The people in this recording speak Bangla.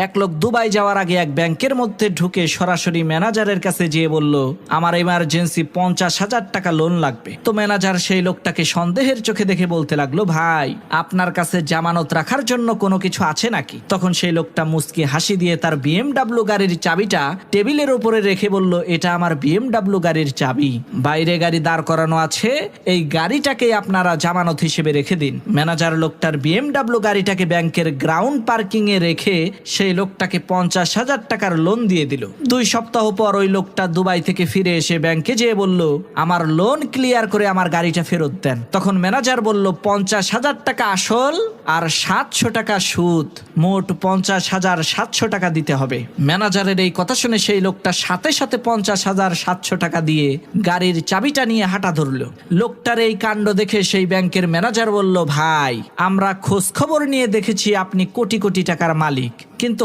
এক লোক দুবাই যাওয়ার আগে এক ব্যাংকের মধ্যে ঢুকে সরাসরি ম্যানেজারের কাছে যেয়ে বলল, আমার এমার্জেন্সি 50,000 টাকা লোন লাগবে। তো ম্যানেজার সেই লোকটাকে সন্দেহের চোখে দেখে বলতে লাগলো, ভাই আপনার কাছে জামানত রাখার জন্য কোনো কিছু আছে নাকি? তখন সেই লোকটা মুচকি হাসি দিয়ে তার বিএমডাব্লিউ গাড়ির চাবিটা টেবিলের উপরে রেখে বলল, এটা আমার বিএমডাব্লিউ গাড়ির চাবি, বাইরে গাড়ি দাঁড় করানো আছে, এই গাড়িটাকে আপনারা জামানত হিসেবে রেখে দিন। ম্যানেজার লোকটার বিএমডাব্লিউ গাড়িটাকে ব্যাংকের গ্রাউন্ড পার্কিং এ রেখে সেই লোকটাকে 50,000 টাকার লোন দিয়ে দিল। 2 সপ্তাহ পর ওই লোকটা দুবাই থেকে ফিরে এসে ব্যাংকে যেয়ে বলল, আমার লোন ক্লিয়ার করে আমার গাড়িটা ফেরত দেন। তখন ম্যানেজার বলল, 50,000 টাকা আসল আর 700 টাকা সুদ, মোট 50,700 টাকা দিতে হবে। ম্যানেজারের এই কথা শুনে সেই লোকটা সাথে সাথে 50,700 টাকা দিয়ে গাড়ির চাবিটা নিয়ে হাঁটা ধরল। লোকটার এই কাণ্ড দেখে সেই ব্যাংকের ম্যানেজার বলল, ভাই আমরা খোঁজ খবর নিয়ে দেখেছি আপনি কোটি কোটি টাকার মালিক, কিন্তু